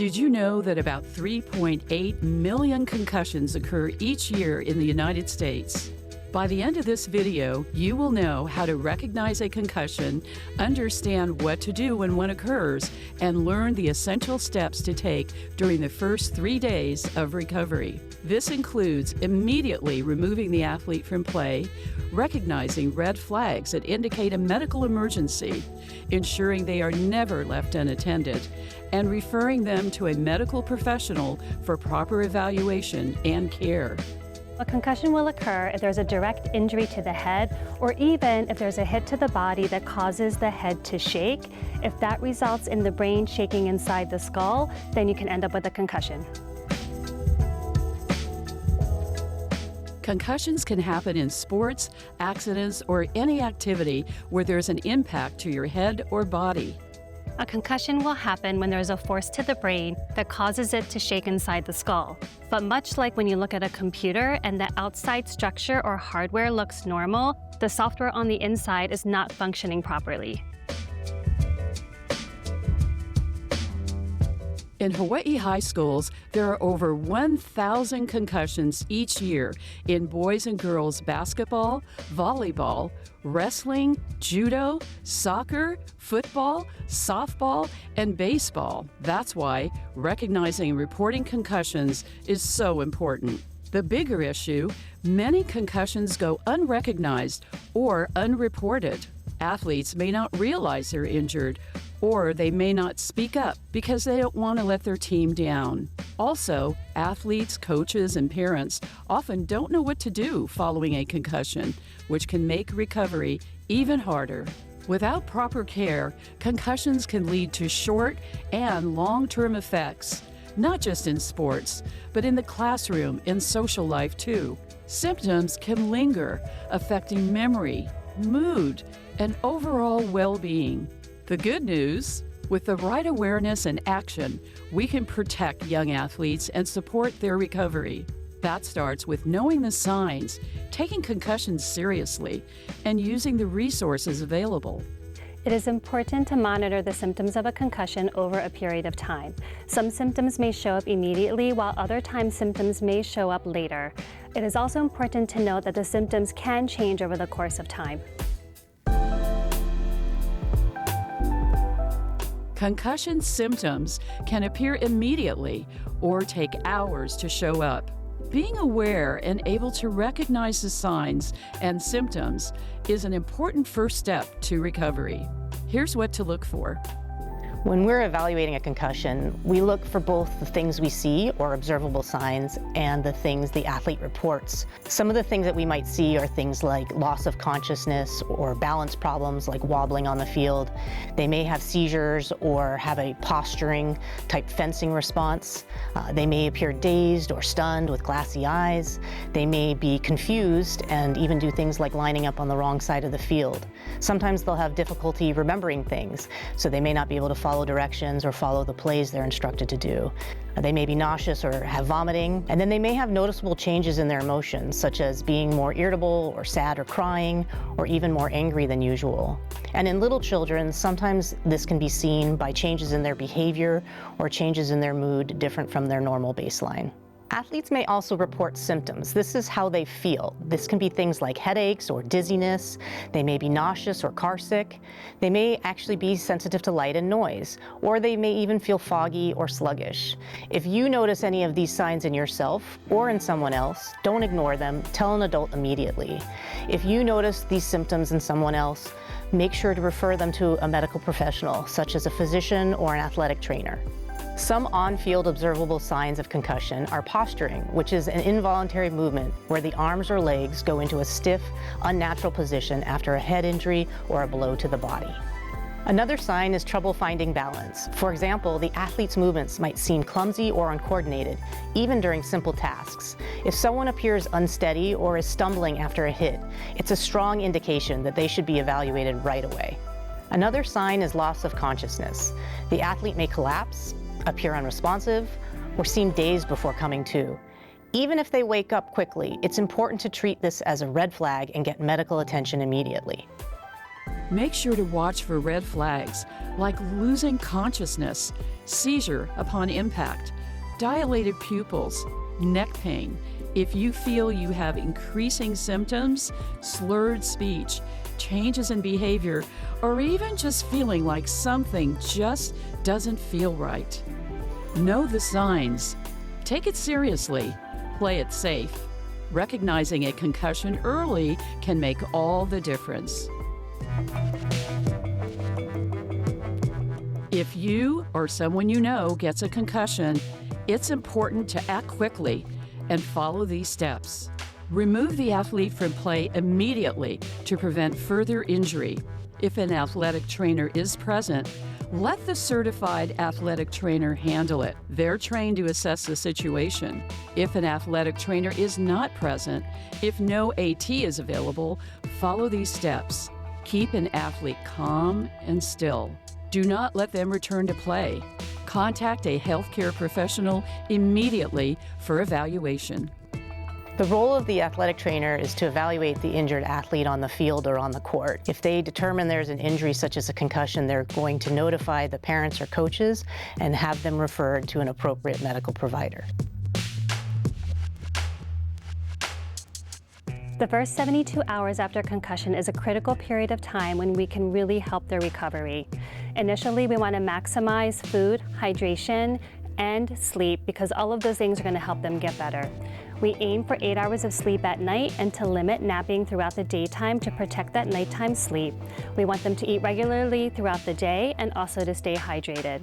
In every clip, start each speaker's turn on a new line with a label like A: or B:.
A: Did you know that about 3.8 million concussions occur each year in the United States? By the end of this video, you will know how to recognize a concussion, understand what to do when one occurs, and learn the essential steps to take during the first 3 days of recovery. This includes immediately removing the athlete from play, recognizing red flags that indicate a medical emergency, ensuring they are never left unattended, and referring them to a medical professional for proper evaluation and care.
B: A concussion will occur if there's a direct injury to the head, or even if there's a hit to the body that causes the head to shake. If that results in the brain shaking inside the skull, then you can end up with a concussion.
A: Concussions can happen in sports, accidents, or any activity where there's an impact to your head or body.
B: A concussion will happen when there's a force to the brain that causes it to shake inside the skull. But much like when you look at a computer and the outside structure or hardware looks normal, the software on the inside is not functioning properly.
A: In Hawaii high schools, there are over 1,000 concussions each year in boys and girls basketball, volleyball, wrestling, judo, soccer, football, softball, and baseball. That's why recognizing and reporting concussions is so important. The bigger issue, many concussions go unrecognized or unreported. Athletes may not realize they're injured, or they may not speak up because they don't want to let their team down. Also, athletes, coaches, and parents often don't know what to do following a concussion, which can make recovery even harder. Without proper care, concussions can lead to short and long-term effects, not just in sports, but in the classroom and social life too. Symptoms can linger, affecting memory, mood, and overall well-being. The good news, with the right awareness and action, we can protect young athletes and support their recovery. That starts with knowing the signs, taking concussions seriously, and using the resources available.
B: It is important to monitor the symptoms of a concussion over a period of time. Some symptoms may show up immediately, while other times symptoms may show up later. It is also important to note that the symptoms can change over the course of time.
A: Concussion symptoms can appear immediately or take hours to show up. Being aware and able to recognize the signs and symptoms is an important first step to recovery. Here's what to look for.
C: When we're evaluating a concussion, we look for both the things we see or observable signs and the things the athlete reports. Some of the things that we might see are things like loss of consciousness or balance problems like wobbling on the field. They may have seizures or have a posturing type fencing response. They may appear dazed or stunned with glassy eyes. They may be confused and even do things like lining up on the wrong side of the field. Sometimes they'll have difficulty remembering things, so they may not be able to follow directions or follow the plays they're instructed to do. They may be nauseous or have vomiting, and then they may have noticeable changes in their emotions, such as being more irritable or sad or crying, or even more angry than usual. And in little children, sometimes this can be seen by changes in their behavior or changes in their mood different from their normal baseline. Athletes may also report symptoms. This is how they feel. This can be things like headaches or dizziness. They may be nauseous or carsick. They may actually be sensitive to light and noise, or they may even feel foggy or sluggish. If you notice any of these signs in yourself or in someone else, don't ignore them. Tell an adult immediately. If you notice these symptoms in someone else, make sure to refer them to a medical professional, such as a physician or an athletic trainer. Some on-field observable signs of concussion are posturing, which is an involuntary movement where the arms or legs go into a stiff, unnatural position after a head injury or a blow to the body. Another sign is trouble finding balance. For example, the athlete's movements might seem clumsy or uncoordinated, even during simple tasks. If someone appears unsteady or is stumbling after a hit, it's a strong indication that they should be evaluated right away. Another sign is loss of consciousness. The athlete may collapse, appear unresponsive, or seem dazed before coming to. Even if they wake up quickly, it's important to treat this as a red flag and get medical attention immediately.
A: Make sure to watch for red flags like losing consciousness, seizure upon impact, dilated pupils, neck pain. If you feel you have increasing symptoms, slurred speech, changes in behavior, or even just feeling like something just doesn't feel right. Know the signs. Take it seriously. Play it safe. Recognizing a concussion early can make all the difference. If you or someone you know gets a concussion, it's important to act quickly and follow these steps. Remove the athlete from play immediately to prevent further injury. If an athletic trainer is present, let the certified athletic trainer handle it. They're trained to assess the situation. If an athletic trainer is not present, if no AT is available, follow these steps. Keep an athlete calm and still. Do not let them return to play. Contact a healthcare professional immediately for evaluation.
C: The role of the athletic trainer is to evaluate the injured athlete on the field or on the court. If they determine there's an injury such as a concussion, they're going to notify the parents or coaches and have them referred to an appropriate medical provider.
B: The first 72 hours after concussion is a critical period of time when we can really help their recovery. Initially, we want to maximize food, hydration, and sleep because all of those things are going to help them get better. We aim for 8 hours of sleep at night and to limit napping throughout the daytime to protect that nighttime sleep. We want them to eat regularly throughout the day and also to stay hydrated.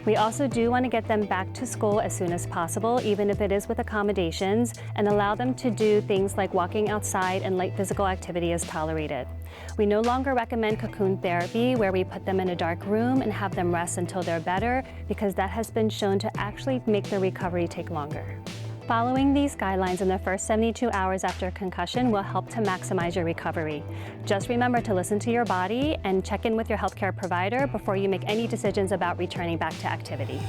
B: We also do want to get them back to school as soon as possible, even if it is with accommodations, and allow them to do things like walking outside and light physical activity as tolerated. We no longer recommend cocoon therapy, where we put them in a dark room and have them rest until they're better, because that has been shown to actually make their recovery take longer. Following these guidelines in the first 72 hours after concussion will help to maximize your recovery. Just remember to listen to your body and check in with your healthcare provider before you make any decisions about returning back to activity.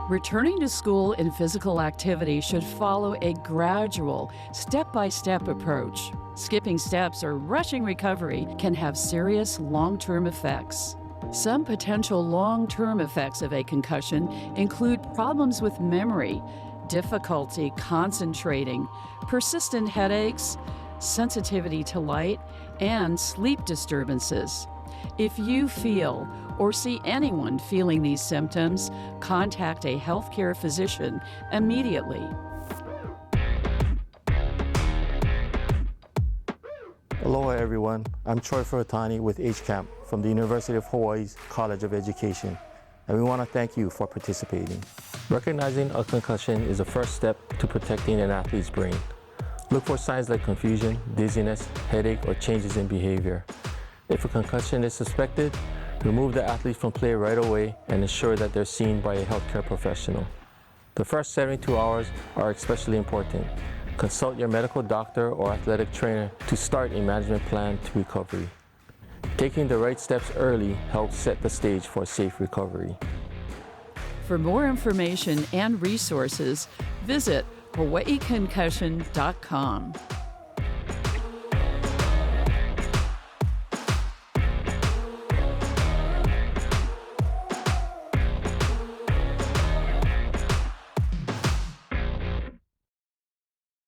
A: Returning to school and physical activity should follow a gradual, step-by-step approach. Skipping steps or rushing recovery can have serious long-term effects. Some potential long-term effects of a concussion include problems with memory, difficulty concentrating, persistent headaches, sensitivity to light, and sleep disturbances. If you feel or see anyone feeling these symptoms, contact a healthcare physician immediately.
D: Aloha everyone, I'm Troy Furutani with HCAMP from the University of Hawaii's College of Education, and we want to thank you for participating. Recognizing a concussion is a first step to protecting an athlete's brain. Look for signs like confusion, dizziness, headache, or changes in behavior. If a concussion is suspected, remove the athlete from play right away and ensure that they're seen by a healthcare professional. The first 72 hours are especially important. Consult your medical doctor or athletic trainer to start a management plan to recovery. Taking the right steps early helps set the stage for safe recovery.
A: For more information and resources, visit hawaiiconcussion.com.